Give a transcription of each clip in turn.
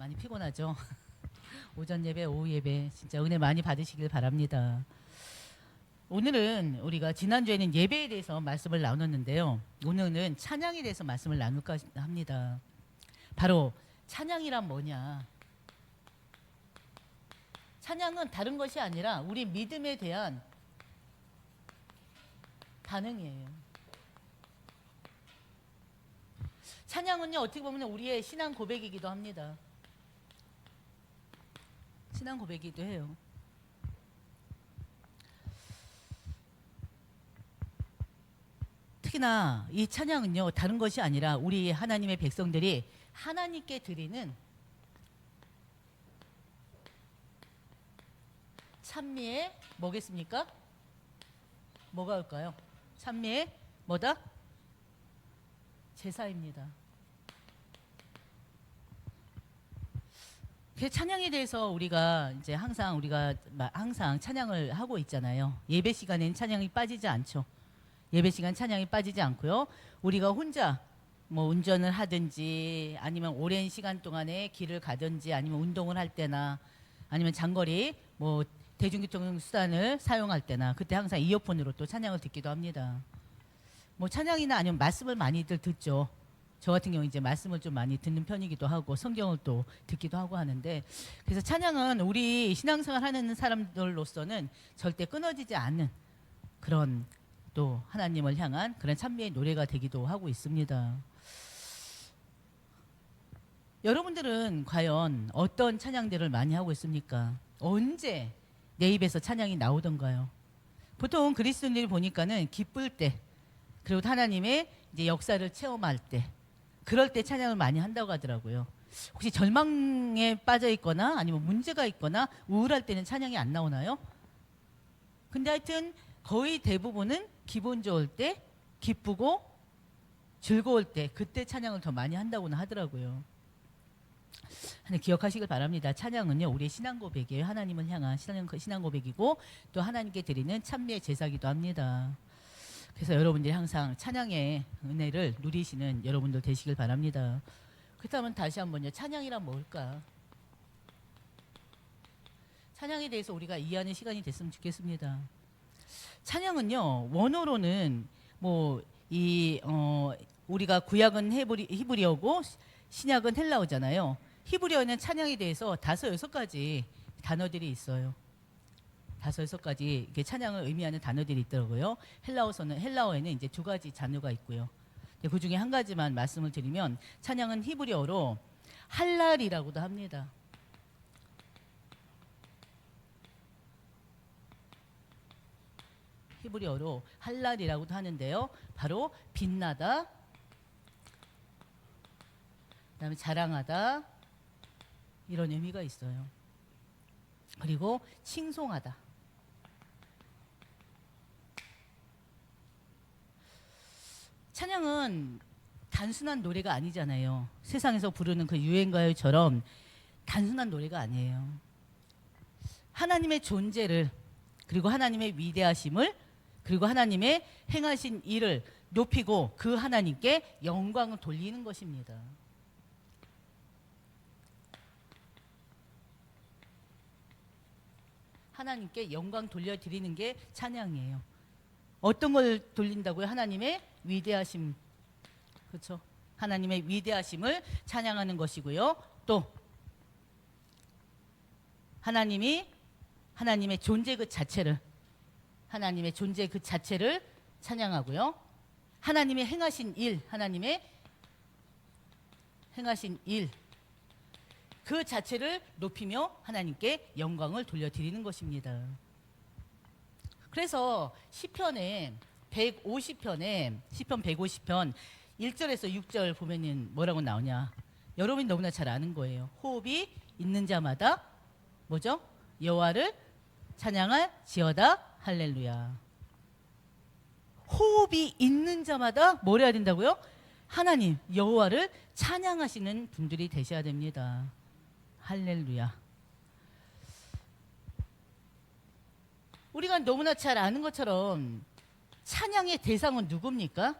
많이 피곤하죠. 오전 예배, 오후 예배 진짜 은혜 많이 받으시길 바랍니다. 오늘은 우리가 지난주에는 예배에 대해서 말씀을 나눴는데요. 오늘은 찬양에 대해서 말씀을 나눌까 합니다. 바로 찬양이란 뭐냐? 찬양은 다른 것이 아니라 우리 믿음에 대한 반응이에요. 찬양은요, 어떻게 보면 우리의 신앙 고백이기도 합니다. 신앙 고백이기도 해요. 특히나 이 찬양은요, 다른 것이 아니라 우리 하나님의 백성들이 하나님께 드리는 찬미의 뭐겠습니까? 뭐가 올까요? 찬미의 뭐다? 제사입니다. 그 찬양에 대해서 우리가 이제 항상 찬양을 하고 있잖아요. 예배 시간에는 찬양이 빠지지 않죠. 예배 시간 찬양이 빠지지 않고요. 우리가 혼자 뭐 운전을 하든지 아니면 오랜 시간 동안에 길을 가든지 아니면 운동을 할 때나 아니면 장거리 뭐 대중교통 수단을 사용할 때나 그때 항상 이어폰으로 또 찬양을 듣기도 합니다. 뭐 찬양이나 아니면 말씀을 많이들 듣죠. 저 같은 경우 이제 말씀을 좀 많이 듣는 편이기도 하고 성경을 또 듣기도 하고 하는데, 그래서 찬양은 우리 신앙생활 하는 사람들로서는 절대 끊어지지 않는 그런 또 하나님을 향한 그런 찬미의 노래가 되기도 하고 있습니다. 여러분들은 과연 어떤 찬양들을 많이 하고 있습니까? 언제 내 입에서 찬양이 나오던가요? 보통 그리스도인들이 보니까는 기쁠 때, 그리고 하나님의 이제 역사를 체험할 때, 그럴 때 찬양을 많이 한다고 하더라고요. 혹시 절망에 빠져 있거나 아니면 문제가 있거나 우울할 때는 찬양이 안 나오나요? 근데 하여튼 거의 대부분은 기분 좋을 때, 기쁘고 즐거울 때, 그때 찬양을 더 많이 한다고는 하더라고요. 기억하시길 바랍니다. 찬양은요, 우리의 신앙 고백이에요. 하나님을 향한 신앙 고백이고 또 하나님께 드리는 찬미의 제사기도 합니다. 그래서 여러분들이 항상 찬양의 은혜를 누리시는 여러분들 되시길 바랍니다. 그렇다면 다시 한번요, 찬양이란 뭘까? 찬양에 대해서 우리가 이해하는 시간이 됐으면 좋겠습니다. 찬양은요, 원어로는 우리가 구약은 히브리어고 신약은 헬라어잖아요. 히브리어는 찬양에 대해서 5-6가지 단어들이 있어요. 5-6가지 이렇게 찬양을 의미하는 단어들이 있더라고요. 헬라어에는 이제 2가지 단어가 있고요. 그 중에 한 가지만 말씀을 드리면, 찬양은 히브리어로 할랄이라고도 합니다. 히브리어로 할랄이라고도 하는데요. 바로 빛나다, 그다음에 자랑하다, 이런 의미가 있어요. 그리고 칭송하다. 찬양은 단순한 노래가 아니잖아요. 세상에서 부르는 그 유행가요처럼 단순한 노래가 아니에요. 하나님의 존재를, 그리고 하나님의 위대하심을, 그리고 하나님의 행하신 일을 높이고 그 하나님께 영광을 돌리는 것입니다. 하나님께 영광 돌려드리는 게 찬양이에요. 어떤 걸 돌린다고요? 하나님의 위대하심, 그렇죠? 하나님의 위대하심을 찬양하는 것이고요. 또 하나님의 존재 그 자체를, 하나님의 존재 그 자체를 찬양하고요. 하나님의 행하신 일, 하나님의 행하신 일, 그 자체를 높이며 하나님께 영광을 돌려드리는 것입니다. 그래서 시편 150편 1절에서 6절 보면은 뭐라고 나오냐? 여러분이 너무나 잘 아는 거예요. 호흡이 있는 자마다 뭐죠? 여호와를 찬양할 지어다 할렐루야. 호흡이 있는 자마다 뭘 해야 된다고요? 하나님 여호와를 찬양하시는 분들이 되셔야 됩니다. 할렐루야. 우리가 너무나 잘 아는 것처럼 찬양의 대상은 누굽니까?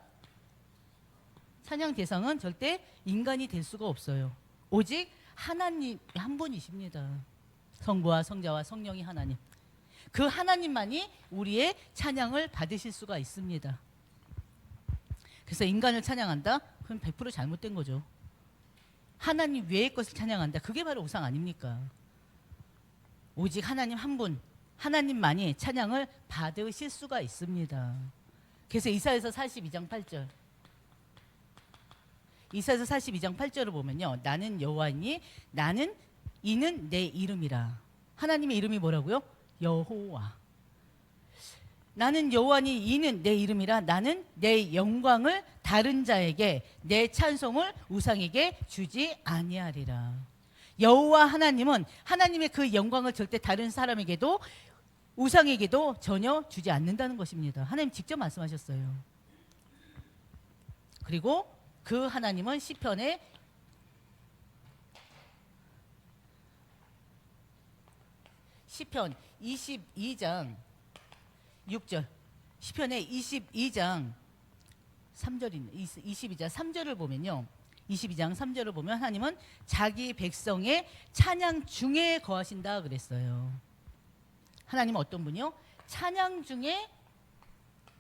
찬양 대상은 절대 인간이 될 수가 없어요. 오직 하나님 한 분이십니다. 성부와 성자와 성령이 하나님. 그 하나님만이 우리의 찬양을 받으실 수가 있습니다. 그래서 인간을 찬양한다? 그건 100% 잘못된 거죠. 하나님 외의 것을 찬양한다. 그게 바로 우상 아닙니까? 오직 하나님 한 분, 하나님만이 찬양을 받으실 수가 있습니다. 그래서 이사야서 42장 8절. 이사야서 42장 8절을 보면요. 나는 여호와이니 나는 이는 내 이름이라. 하나님의 이름이 뭐라고요? 여호와. 나는 여호와니 이는 내 이름이라. 나는 내 영광을 다른 자에게, 내 찬송을 우상에게 주지 아니하리라. 여호와 하나님은 하나님의 그 영광을 절대 다른 사람에게도 우상에게도 전혀 주지 않는다는 것입니다. 하나님 직접 말씀하셨어요. 그리고 그 하나님은 시편 22장 6절, 시편의 22장 3절인 22장 3절을 보면요. 22장 3절을 보면 하나님은 자기 백성의 찬양 중에 거하신다 그랬어요. 하나님은 어떤 분이요? 찬양 중에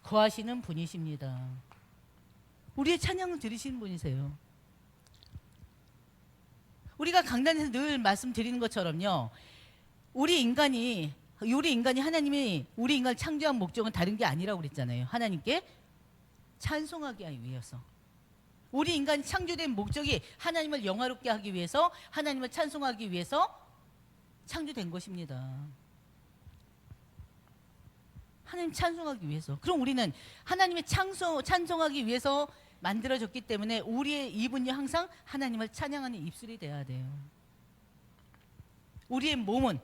거하시는 분이십니다. 우리의 찬양을 들으시는 분이세요. 우리가 강단에서 늘 말씀드리는 것처럼요. 우리 인간이 하나님이 우리 인간을 창조한 목적은 다른 게 아니라고 그랬잖아요. 하나님께 찬송하기 위해서. 우리 인간이 창조된 목적이 하나님을 영화롭게 하기 위해서, 하나님을 찬송하기 위해서 창조된 것입니다. 하나님 찬송하기 위해서. 그럼 우리는 하나님의 찬송하기 위해서 만들어졌기 때문에 우리의 입은요 항상 하나님을 찬양하는 입술이 돼야 돼요. 우리의 몸은,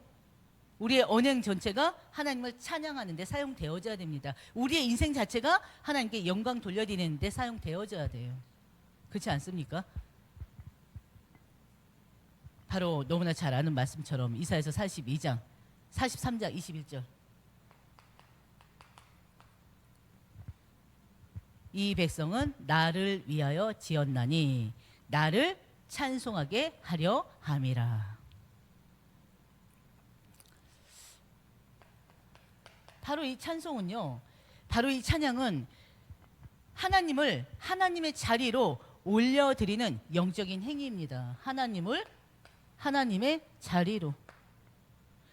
우리의 언행 전체가 하나님을 찬양하는 데 사용되어져야 됩니다. 우리의 인생 자체가 하나님께 영광 돌려드리는 데 사용되어져야 돼요. 그렇지 않습니까? 바로 너무나 잘 아는 말씀처럼 이사야서 43장 21절. 이 백성은 나를 위하여 지었나니 나를 찬송하게 하려 함이라. 바로 이 찬송은요, 바로 이 찬양은 하나님을 하나님의 자리로 올려드리는 영적인 행위입니다. 하나님을 하나님의 자리로,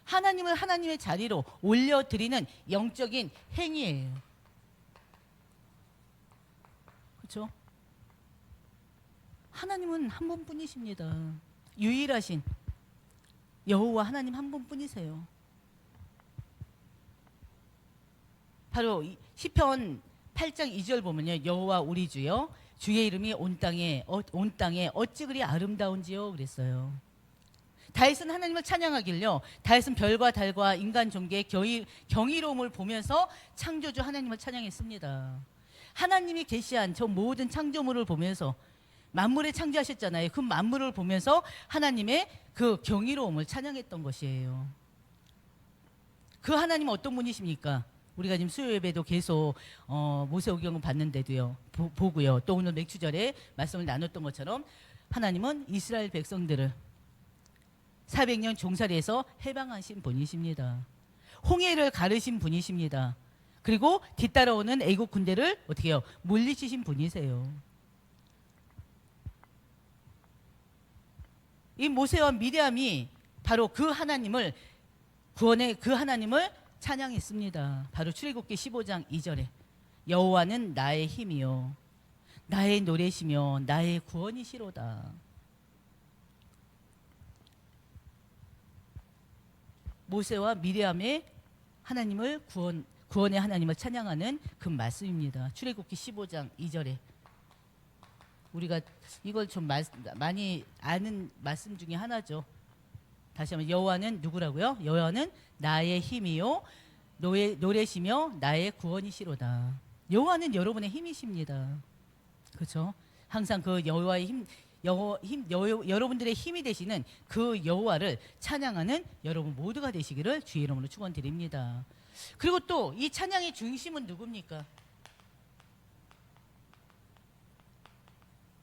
하나님을 하나님의 자리로 올려드리는 영적인 행위예요. 그렇죠? 하나님은 한 분뿐이십니다. 유일하신 여호와 하나님 한 분뿐이세요. 바로 시편 8장 2절 보면요. 여호와 우리 주여 주의 이름이 온 땅에 어찌 그리 아름다운지요 그랬어요. 다윗은 하나님을 찬양하길요. 다윗은 별과 달과 인간 존귀의 경이로움을 보면서 창조주 하나님을 찬양했습니다. 하나님이 계시한 저 모든 창조물을 보면서, 만물을 창조하셨잖아요. 그 만물을 보면서 하나님의 그 경이로움을 찬양했던 것이에요. 그 하나님은 어떤 분이십니까? 우리가 지금 수요 예배도 계속 모세오경을 봤는데도요, 보고요. 또 오늘 맥주절에 말씀을 나눴던 것처럼 하나님은 이스라엘 백성들을 400년 종살이에서 해방하신 분이십니다. 홍해를 가르신 분이십니다. 그리고 뒤따라오는 애국 군대를 어떻게 해요? 물리치신 분이세요. 이 모세와 미리암이 바로 그 하나님을, 구원의 그 하나님을 찬양했습니다. 바로 출애굽기 15장 2절에 여호와는 나의 힘이요 나의 노래시며 나의 구원이시로다. 모세와 미리암의 하나님을 구원의 하나님을 찬양하는 그 말씀입니다. 출애굽기 15장 2절에 우리가 이걸 좀 많이 아는 말씀 중에 하나죠. 다시 한번, 여호와는 누구라고요? 여호와는 나의 힘이요 노래시며 나의 구원이시로다. 여호와는 여러분의 힘이십니다. 그렇죠? 항상 그 여호와의 여러분들의 힘이 되시는 그 여호와를 찬양하는 여러분 모두가 되시기를 주의 이름으로 축원드립니다. 그리고 또 이 찬양의 중심은 누굽니까?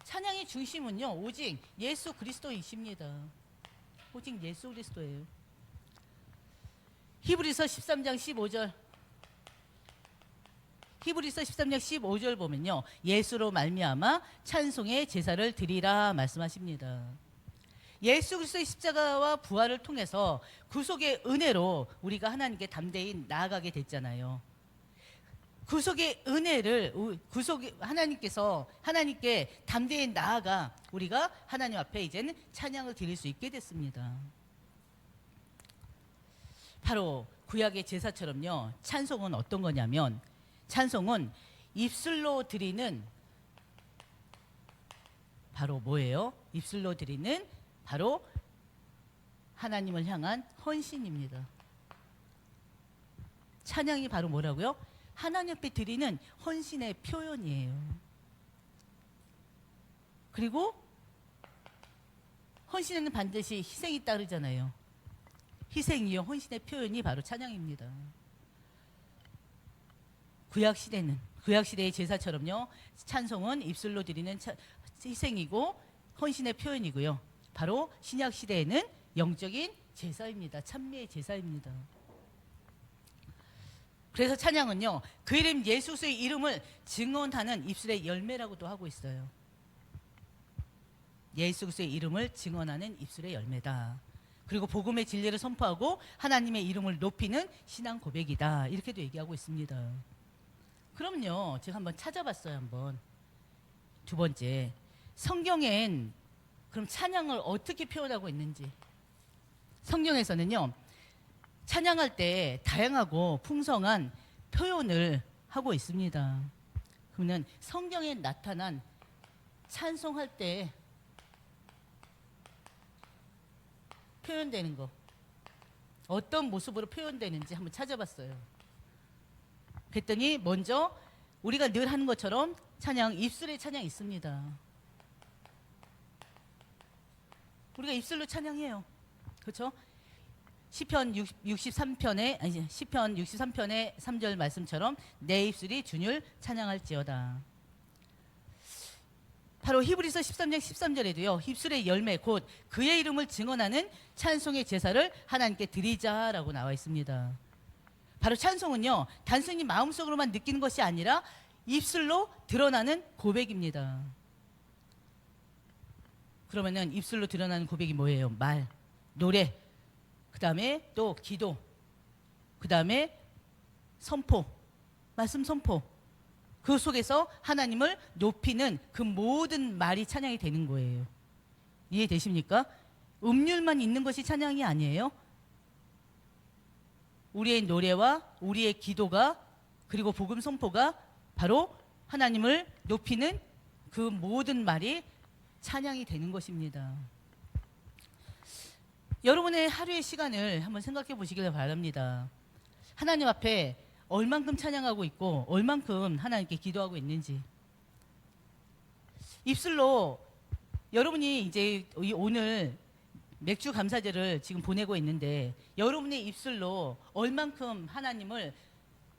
찬양의 중심은요 오직 예수 그리스도이십니다. 오직 예수 그리스도예요. 히브리서 13장 15절. 히브리서 13장 15절 보면요. 예수로 말미암아 찬송의 제사를 드리라 말씀하십니다. 예수 그리스도의 십자가와 부활을 통해서 구속의 은혜로 우리가 하나님께 담대히 나아가게 됐잖아요. 구속의 은혜를 하나님께서 하나님께 담대히 나아가 우리가 하나님 앞에 이제는 찬양을 드릴 수 있게 됐습니다. 바로 구약의 제사처럼요. 찬송은 어떤 거냐면 찬송은 입술로 드리는 바로 뭐예요? 입술로 드리는 바로 하나님을 향한 헌신입니다. 찬양이 바로 뭐라고요? 하나님 앞에 드리는 헌신의 표현이에요. 그리고 헌신에는 반드시 희생이 따르잖아요. 희생이요 헌신의 표현이 바로 찬양입니다. 구약시대의 제사처럼요. 찬송은 입술로 드리는 희생이고 헌신의 표현이고요. 바로 신약시대에는 영적인 제사입니다. 찬미의 제사입니다. 그래서 찬양은요. 그 이름 예수의 이름을 증언하는 입술의 열매라고도 하고 있어요. 예수 그리스도의 이름을 증언하는 입술의 열매다. 그리고 복음의 진리를 선포하고 하나님의 이름을 높이는 신앙 고백이다. 이렇게도 얘기하고 있습니다. 그럼요. 제가 한번 찾아봤어요. 한번. 두 번째. 성경엔 그럼 찬양을 어떻게 표현하고 있는지. 성경에서는요. 찬양할 때 다양하고 풍성한 표현을 하고 있습니다. 그러면 성경에 나타난 찬송할 때 표현되는 거 어떤 모습으로 표현되는지 한번 찾아봤어요. 그랬더니 먼저 우리가 늘 하는 것처럼 찬양, 입술의 찬양이 있습니다. 우리가 입술로 찬양해요. 그렇죠? 시편 63편의 3절 말씀처럼 내 입술이 주를 찬양할지어다. 바로 히브리서 13장 13절에도요. 입술의 열매 곧 그의 이름을 증언하는 찬송의 제사를 하나님께 드리자라고 나와 있습니다. 바로 찬송은요. 단순히 마음속으로만 느끼는 것이 아니라 입술로 드러나는 고백입니다. 그러면은 입술로 드러나는 고백이 뭐예요? 말, 노래, 그 다음에 또 기도, 그 다음에 선포, 말씀 선포. 그 속에서 하나님을 높이는 그 모든 말이 찬양이 되는 거예요. 이해되십니까? 음률만 있는 것이 찬양이 아니에요. 우리의 노래와 우리의 기도가 그리고 복음 선포가 바로 하나님을 높이는 그 모든 말이 찬양이 되는 것입니다. 여러분의 하루의 시간을 한번 생각해 보시길 바랍니다. 하나님 앞에 얼만큼 찬양하고 있고 얼만큼 하나님께 기도하고 있는지. 입술로 여러분이 이제 오늘 맥주 감사제를 지금 보내고 있는데 여러분의 입술로 얼만큼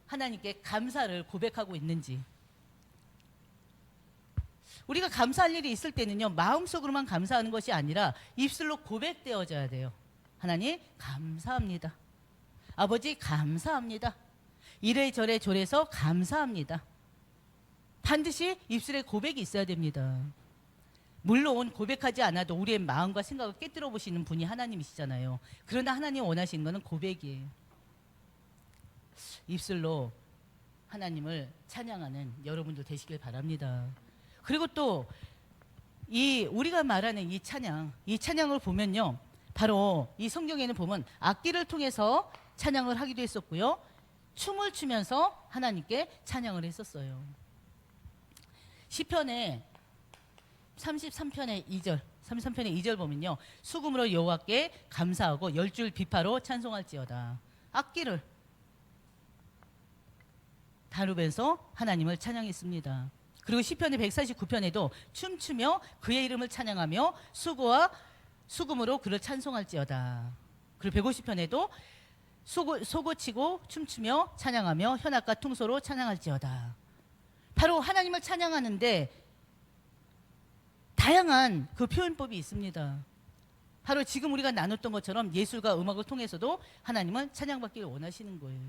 하나님께 감사를 고백하고 있는지. 우리가 감사할 일이 있을 때는요, 마음속으로만 감사하는 것이 아니라 입술로 고백되어져야 돼요. 하나님 감사합니다. 아버지 감사합니다. 이래저래 저래서 감사합니다. 반드시 입술에 고백이 있어야 됩니다. 물론 고백하지 않아도 우리의 마음과 생각을 깨뜨려 보시는 분이 하나님이시잖아요. 그러나 하나님 원하시는 것은 고백이에요. 입술로 하나님을 찬양하는 여러분들 되시길 바랍니다. 그리고 또 우리가 말하는 이 찬양을 보면요, 바로 이 성경에는 보면 악기를 통해서 찬양을 하기도 했었고요, 춤을 추면서 하나님께 찬양을 했었어요. 시편의 33편의 2절 보면요, 수금으로 여호와께 감사하고 열줄 비파로 찬송할지어다. 악기를 다루면서 하나님을 찬양했습니다. 그리고 시편의 149편에도 춤추며 그의 이름을 찬양하며 수금으로 그를 찬송할지어다. 그리고 150편에도 소고치고 춤추며 찬양하며 현악과 퉁소로 찬양할지어다. 바로 하나님을 찬양하는데 다양한 그 표현법이 있습니다. 바로 지금 우리가 나눴던 것처럼 예술과 음악을 통해서도 하나님은 찬양받기를 원하시는 거예요.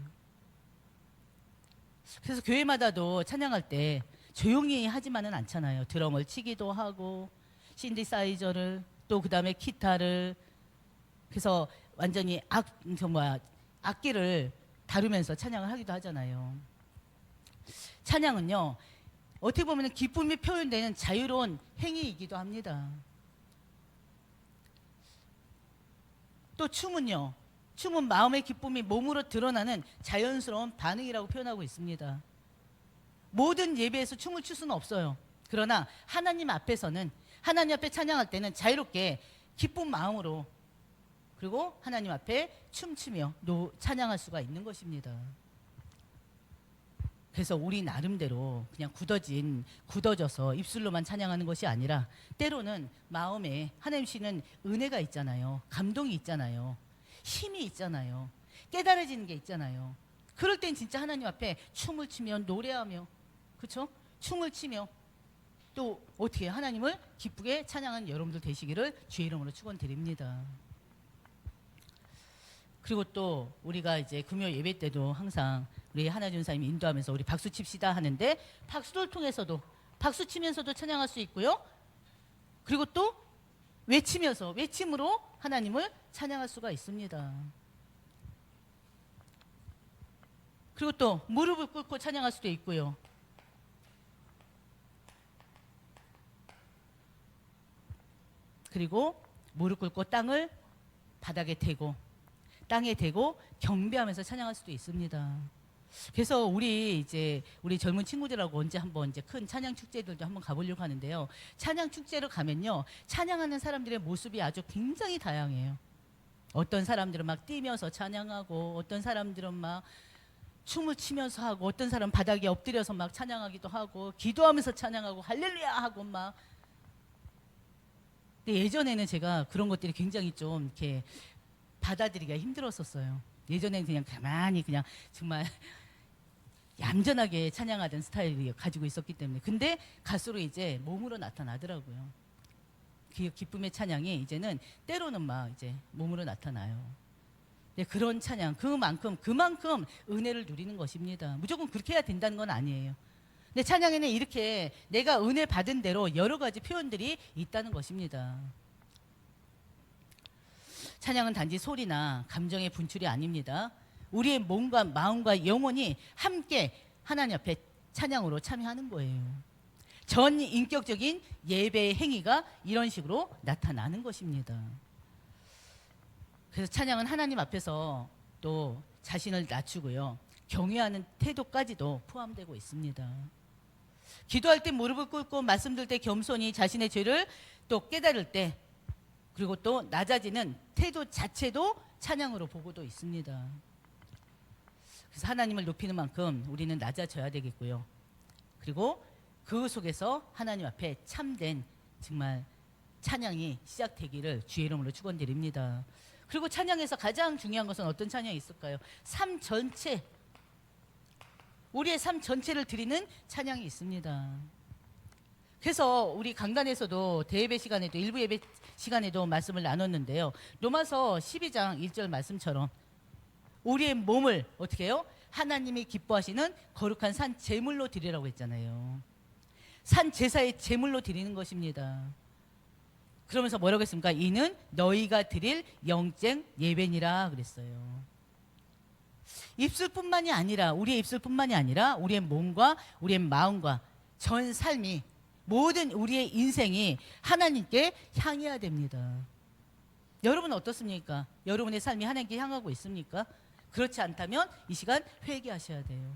그래서 교회마다도 찬양할 때 조용히 하지만은 않잖아요. 드럼을 치기도 하고 신디사이저를 또 그다음에 기타를, 그래서 완전히 악기를 다루면서 찬양을 하기도 하잖아요. 찬양은요, 어떻게 보면 기쁨이 표현되는 자유로운 행위이기도 합니다. 또 춤은요, 춤은 마음의 기쁨이 몸으로 드러나는 자연스러운 반응이라고 표현하고 있습니다. 모든 예배에서 춤을 출 수는 없어요. 그러나 하나님 앞에서는, 하나님 앞에 찬양할 때는 자유롭게 기쁜 마음으로, 그리고 하나님 앞에 춤추며 찬양할 수가 있는 것입니다. 그래서 우리 나름대로 그냥 굳어져서 입술로만 찬양하는 것이 아니라, 때로는 마음에 하나님 주시는 은혜가 있잖아요. 감동이 있잖아요. 힘이 있잖아요. 깨달아지는 게 있잖아요. 그럴 땐 진짜 하나님 앞에 춤을 추며 노래하며, 그렇죠? 춤을 추며 또 어떻게 하나님을 기쁘게 찬양하는 여러분들 되시기를 주의 이름으로 축원드립니다. 그리고 또 우리가 이제 금요 예배 때도 항상 우리 하나준 사님이 인도하면서 우리 박수 칩시다 하는데, 박수를 통해서도, 박수 치면서도 찬양할 수 있고요. 그리고 또 외침으로 하나님을 찬양할 수가 있습니다. 그리고 또 무릎을 꿇고 찬양할 수도 있고요. 그리고 무릎 꿇고 바닥에 대고, 땅에 대고 경배하면서 찬양할 수도 있습니다. 그래서 우리 젊은 친구들하고 언제 한번 큰 찬양 축제들도 한번 가보려고 하는데요. 찬양 축제를 가면요, 찬양하는 사람들의 모습이 아주 굉장히 다양해요. 어떤 사람들은 막 뛰면서 찬양하고, 어떤 사람들은 막 춤을 추면서 하고, 어떤 사람은 바닥에 엎드려서 막 찬양하기도 하고, 기도하면서 찬양하고, 할렐루야 하고 막. 근데 예전에는 제가 그런 것들이 굉장히 좀 이렇게 받아들이기가 힘들었었어요. 예전에는 그냥 가만히 그냥 정말 얌전하게 찬양하던 스타일을 가지고 있었기 때문에. 근데 갈수록 이제 몸으로 나타나더라고요. 그 기쁨의 찬양이 이제는 때로는 막 이제 몸으로 나타나요. 근데 그런 찬양, 그만큼 은혜를 누리는 것입니다. 무조건 그렇게 해야 된다는 건 아니에요. 근데 찬양에는 이렇게 내가 은혜 받은 대로 여러 가지 표현들이 있다는 것입니다. 찬양은 단지 소리나 감정의 분출이 아닙니다. 우리의 몸과 마음과 영혼이 함께 하나님 앞에 찬양으로 참여하는 거예요. 전 인격적인 예배의 행위가 이런 식으로 나타나는 것입니다. 그래서 찬양은 하나님 앞에서 또 자신을 낮추고요, 경외하는 태도까지도 포함되고 있습니다. 기도할 때 무릎을 꿇고 말씀 들을 때 겸손히 자신의 죄를 또 깨달을 때, 그리고 또 낮아지는 태도 자체도 찬양으로 보고도 있습니다. 그래서 하나님을 높이는 만큼 우리는 낮아져야 되겠고요. 그리고 그 속에서 하나님 앞에 참된 정말 찬양이 시작되기를 주의 이름으로 축원드립니다. 그리고 찬양에서 가장 중요한 것은 어떤 찬양이 있을까요? 삶 전체, 우리의 삶 전체를 드리는 찬양이 있습니다. 그래서 우리 강단에서도 대예배 시간에도, 일부 예배 시간에도 말씀을 나눴는데요. 로마서 12장 1절 말씀처럼 우리의 몸을 어떻게 해요? 하나님이 기뻐하시는 거룩한 산 제물로 드리라고 했잖아요. 산 제사의 제물로 드리는 것입니다. 그러면서 뭐라고 했습니까? 이는 너희가 드릴 영적 예배니라 그랬어요. 입술뿐만이 아니라, 우리의 입술뿐만이 아니라 우리의 몸과 우리의 마음과 전 삶이, 모든 우리의 인생이 하나님께 향해야 됩니다. 여러분 어떻습니까? 여러분의 삶이 하나님께 향하고 있습니까? 그렇지 않다면 이 시간 회개하셔야 돼요.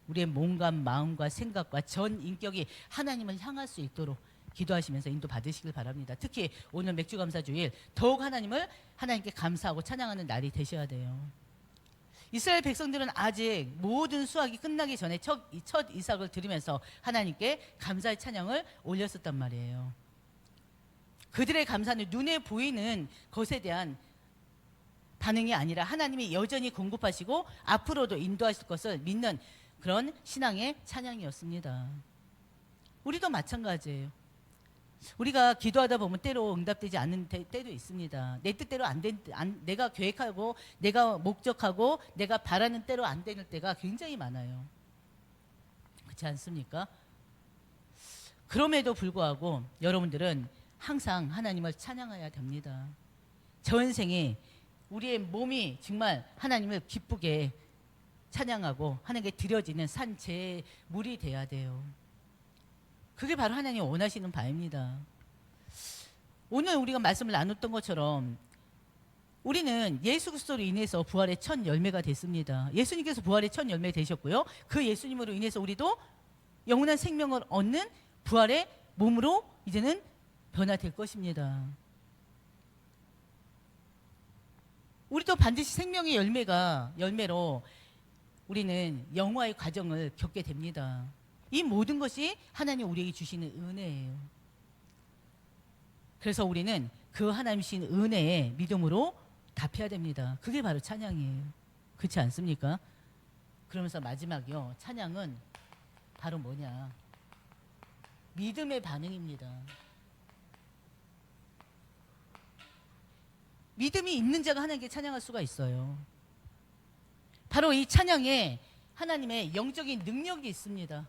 우리의 몸과 마음과 생각과 전 인격이 하나님을 향할 수 있도록 기도하시면서 인도 받으시길 바랍니다. 특히 오늘 맥주감사주일 더욱 하나님께 감사하고 찬양하는 날이 되셔야 돼요. 이스라엘 백성들은 아직 모든 수확이 끝나기 전에 첫 이삭을 드리면서 하나님께 감사의 찬양을 올렸었단 말이에요. 그들의 감사는 눈에 보이는 것에 대한 반응이 아니라 하나님이 여전히 공급하시고 앞으로도 인도하실 것을 믿는 그런 신앙의 찬양이었습니다. 우리도 마찬가지예요. 우리가 기도하다 보면 때로 응답되지 않는 때도 있습니다. 내 뜻대로 내가 계획하고 내가 목적하고 내가 바라는 대로 안 되는 때가 굉장히 많아요. 그렇지 않습니까? 그럼에도 불구하고 여러분들은 항상 하나님을 찬양해야 됩니다. 전생에 우리의 몸이 정말 하나님을 기쁘게 찬양하고 하나님께 드려지는 산 제물이 돼야 돼요. 그게 바로 하나님 원하시는 바입니다. 오늘 우리가 말씀을 나눴던 것처럼 우리는 예수 그리스도로 인해서 부활의 첫 열매가 됐습니다. 예수님께서 부활의 첫 열매 되셨고요. 그 예수님으로 인해서 우리도 영원한 생명을 얻는 부활의 몸으로 이제는 변화될 것입니다. 우리도 반드시 생명의 열매로 우리는 영화의 과정을 겪게 됩니다. 이 모든 것이 하나님 우리에게 주시는 은혜예요. 그래서 우리는 그 하나님 주신 은혜에 믿음으로 답해야 됩니다. 그게 바로 찬양이에요. 그렇지 않습니까? 그러면서 마지막이요. 찬양은 바로 뭐냐? 믿음의 반응입니다. 믿음이 있는 자가 하나님께 찬양할 수가 있어요. 바로 이 찬양에 하나님의 영적인 능력이 있습니다.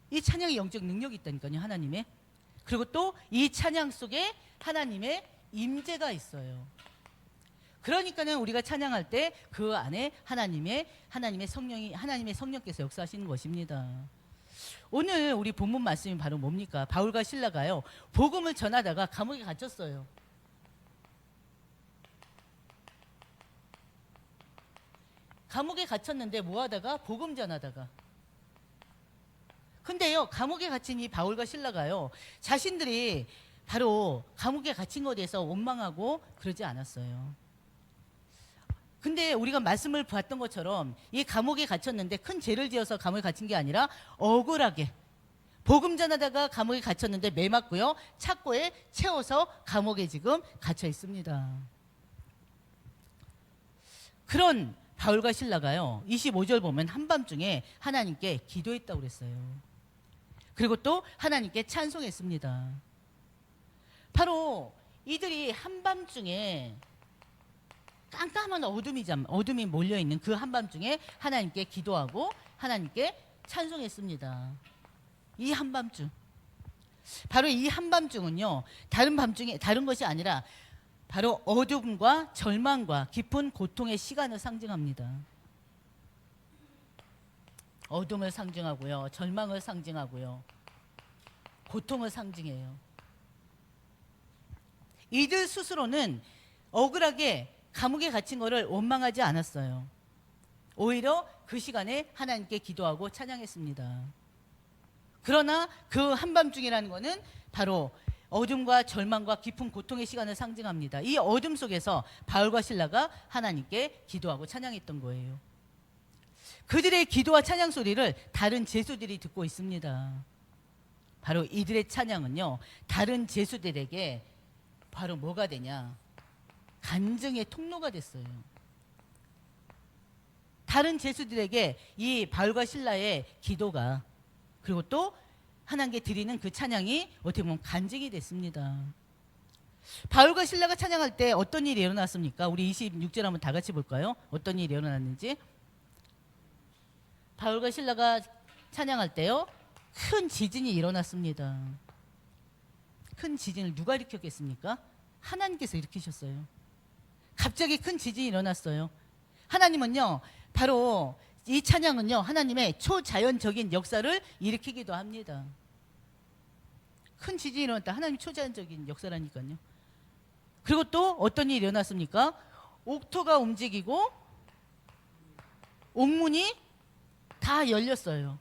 이 찬양에 영적 능력이 있다니까요. 하나님의. 그리고 또 이 찬양 속에 하나님의 임재가 있어요. 그러니까는 우리가 찬양할 때 그 안에 하나님의 성령께서 역사하시는 것입니다. 오늘 우리 본문 말씀이 바로 뭡니까? 바울과 실라가요. 복음을 전하다가 감옥에 갇혔어요. 감옥에 갇혔는데 뭐 하다가? 복음 전하다가. 근데요, 감옥에 갇힌 이 바울과 실라가요, 자신들이 바로 감옥에 갇힌 것에 대해서 원망하고 그러지 않았어요. 근데 우리가 말씀을 봤던 것처럼 이 감옥에 갇혔는데 큰 죄를 지어서 감옥에 갇힌 게 아니라 억울하게 복음 전하다가 감옥에 갇혔는데 매 맞고요, 착고에 채워서 감옥에 지금 갇혀 있습니다. 그런 바울과 실라가요, 25절 보면 한밤중에 하나님께 기도했다고 그랬어요. 그리고 또 하나님께 찬송했습니다. 바로 이들이 한밤중에 깜깜한 어둠이 몰려있는 그 한밤중에 하나님께 기도하고 하나님께 찬송했습니다. 이 한밤중, 바로 이 한밤중은요, 다른 것이 아니라 바로 어둠과 절망과 깊은 고통의 시간을 상징합니다. 어둠을 상징하고요, 절망을 상징하고요, 고통을 상징해요. 이들 스스로는 억울하게 감옥에 갇힌 것을 원망하지 않았어요. 오히려 그 시간에 하나님께 기도하고 찬양했습니다. 그러나 그 한밤중이라는 것은 바로 어둠과 절망과 깊은 고통의 시간을 상징합니다. 이 어둠 속에서 바울과 실라가 하나님께 기도하고 찬양했던 거예요. 그들의 기도와 찬양 소리를 다른 제수들이 듣고 있습니다. 바로 이들의 찬양은요, 다른 제수들에게 바로 뭐가 되냐? 간증의 통로가 됐어요. 다른 제수들에게 이 바울과 실라의 기도가, 그리고 또 하나님께 드리는 그 찬양이 어떻게 보면 간증이 됐습니다. 바울과 실라가 찬양할 때 어떤 일이 일어났습니까? 우리 26절 한번 다 같이 볼까요? 어떤 일이 일어났는지. 바울과 실라가 찬양할 때요, 큰 지진이 일어났습니다. 큰 지진을 누가 일으켰겠습니까? 하나님께서 일으키셨어요. 갑자기 큰 지진이 일어났어요. 하나님은요, 바로 이 찬양은요, 하나님의 초자연적인 역사를 일으키기도 합니다. 큰 지진이 일어났다. 하나님 초자연적인 역사라니까요. 그리고 또 어떤 일이 일어났습니까? 옥토가 움직이고 옥문이 다 열렸어요.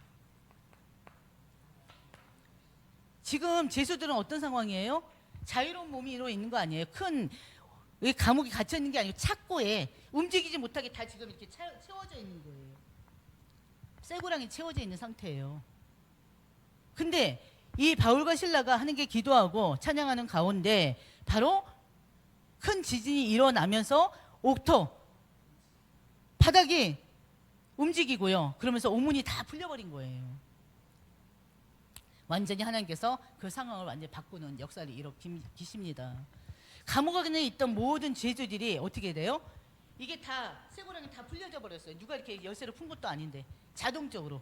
지금 제수들은 어떤 상황이에요? 자유로운 몸으로 있는 거 아니에요? 큰 감옥에 갇혀 있는 게 아니고 착고에 움직이지 못하게 다 지금 이렇게 채워져 있는 거예요. 쇠고랑이 채워져 있는 상태예요. 근데 이 바울과 실라가 하는 게 기도하고 찬양하는 가운데 바로 큰 지진이 일어나면서 옥토 바닥이 움직이고요. 그러면서 옥문이 다 풀려버린 거예요. 완전히 하나님께서 그 상황을 완전히 바꾸는 역사를 일으키십니다. 감옥 안에 있던 모든 죄들이 어떻게 돼요? 이게 다 쇠고랑이 다 풀려져 버렸어요. 누가 이렇게 열쇠를 푼 것도 아닌데 자동적으로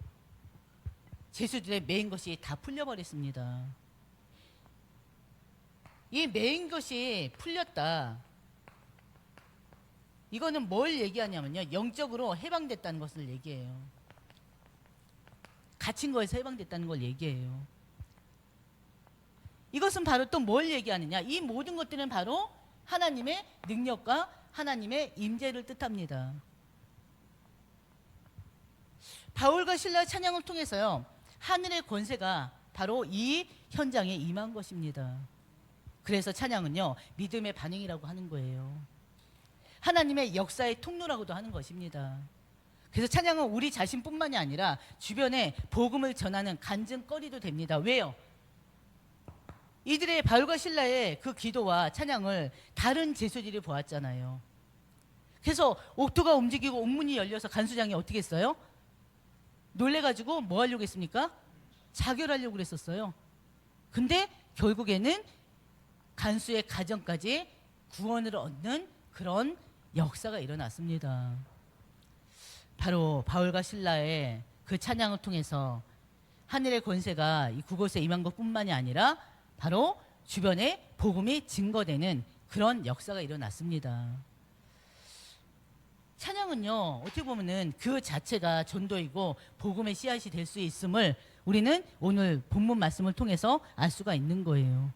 죄수들의 매인 것이 다 풀려버렸습니다. 이 매인 것이 풀렸다. 이거는 뭘 얘기하냐면요, 영적으로 해방됐다는 것을 얘기해요. 갇힌 거에서 해방됐다는 걸 얘기해요. 이것은 바로 또 뭘 얘기하느냐, 이 모든 것들은 바로 하나님의 능력과 하나님의 임재를 뜻합니다. 바울과 실라의 찬양을 통해서요, 하늘의 권세가 바로 이 현장에 임한 것입니다. 그래서 찬양은요, 믿음의 반응이라고 하는 거예요. 하나님의 역사의 통로라고도 하는 것입니다. 그래서 찬양은 우리 자신뿐만이 아니라 주변에 복음을 전하는 간증거리도 됩니다. 왜요? 이들의 바울과 실라의 그 기도와 찬양을 다른 제수들이 보았잖아요. 그래서 옥토가 움직이고 옥문이 열려서 간수장이 어떻게 했어요? 놀래가지고 뭐 하려고 했습니까? 자결하려고 그랬었어요. 근데 결국에는 간수의 가정까지 구원을 얻는 그런 역사가 일어났습니다. 바로 바울과 실라의 그 찬양을 통해서 하늘의 권세가 이 그곳에 임한 것뿐만이 아니라 바로 주변에 복음이 증거되는 그런 역사가 일어났습니다. 찬양은요, 어떻게 보면은 그 자체가 전도이고 복음의 씨앗이 될 수 있음을 우리는 오늘 본문 말씀을 통해서 알 수가 있는 거예요.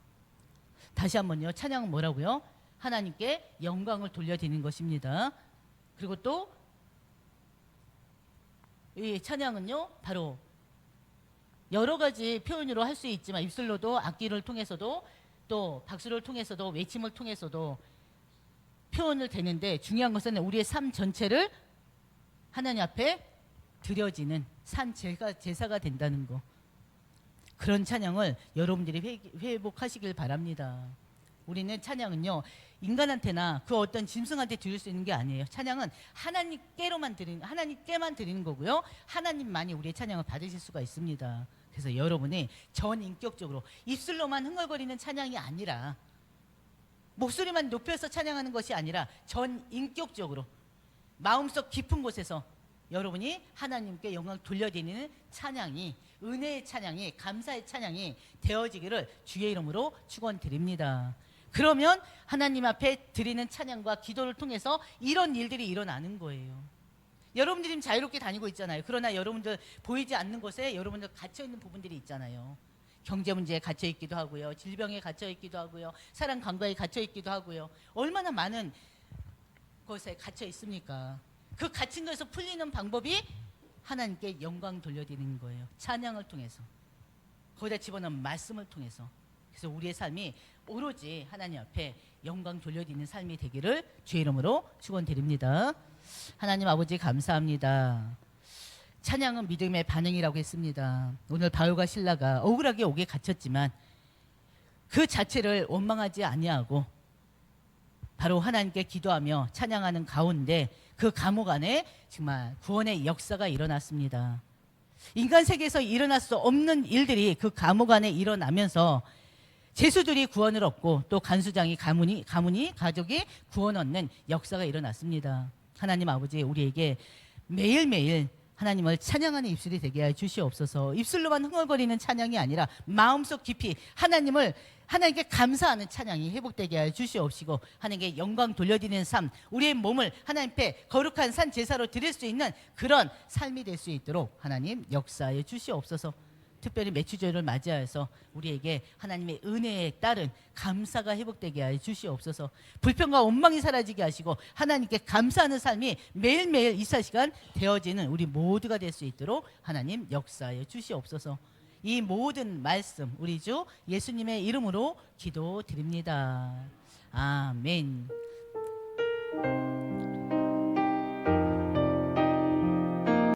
다시 한번요, 찬양은 뭐라고요? 하나님께 영광을 돌려드리는 것입니다. 그리고 또 이 찬양은요, 바로 여러 가지 표현으로 할 수 있지만 입술로도, 악기를 통해서도, 또 박수를 통해서도, 외침을 통해서도 표현을 되는데, 중요한 것은 우리의 삶 전체를 하나님 앞에 드려지는 산 제사가 된다는 거. 그런 찬양을 여러분들이 회복하시길 바랍니다. 우리는 찬양은요, 인간한테나 그 어떤 짐승한테 드릴 수 있는 게 아니에요. 찬양은 하나님께만 드리는 거고요, 하나님만이 우리의 찬양을 받으실 수가 있습니다. 그래서 여러분이 전인격적으로 입술로만 흥얼거리는 찬양이 아니라, 목소리만 높여서 찬양하는 것이 아니라 전인격적으로 마음속 깊은 곳에서 여러분이 하나님께 영광 돌려드리는 찬양이, 은혜의 찬양이, 감사의 찬양이 되어지기를 주의 이름으로 축원드립니다. 그러면 하나님 앞에 드리는 찬양과 기도를 통해서 이런 일들이 일어나는 거예요. 여러분들이 지금 자유롭게 다니고 있잖아요. 그러나 여러분들 보이지 않는 곳에 여러분들 갇혀있는 부분들이 있잖아요. 경제 문제에 갇혀있기도 하고요, 질병에 갇혀있기도 하고요, 사랑 강과에 갇혀있기도 하고요. 얼마나 많은 곳에 갇혀 있습니까? 그 갇힌 것에서 풀리는 방법이 하나님께 영광 돌려드리는 거예요. 찬양을 통해서, 거기다 집어넣은 말씀을 통해서. 그래서 우리의 삶이 오로지 하나님 앞에 영광 돌려드리는 삶이 되기를 주의 이름으로 축원드립니다. 하나님 아버지 감사합니다. 찬양은 믿음의 반응이라고 했습니다. 오늘 바울과 실라가 억울하게 옥에 갇혔지만 그 자체를 원망하지 아니하고 바로 하나님께 기도하며 찬양하는 가운데 그 감옥 안에 정말 구원의 역사가 일어났습니다. 인간 세계에서 일어날 수 없는 일들이 그 감옥 안에 일어나면서 제수들이 구원을 얻고, 또 간수장이 가문이 가족이 구원 얻는 역사가 일어났습니다. 하나님 아버지, 우리에게 매일매일 하나님을 찬양하는 입술이 되게 해 주시옵소서. 입술로만 흥얼거리는 찬양이 아니라 마음속 깊이 하나님께 감사하는 찬양이 회복되게 해 주시옵시고, 하나님께 영광 돌려드리는 삶, 우리의 몸을 하나님께 거룩한 산 제사로 드릴 수 있는 그런 삶이 될 수 있도록 하나님 역사해 주시옵소서. 특별히 매추절을 맞이하여서 우리에게 하나님의 은혜에 따른 감사가 회복되게 하여 주시옵소서. 불평과 원망이 사라지게 하시고 하나님께 감사하는 삶이 매일매일 24시간 되어지는 우리 모두가 될 수 있도록 하나님 역사하여 주시옵소서. 이 모든 말씀 우리 주 예수님의 이름으로 기도드립니다. 아멘.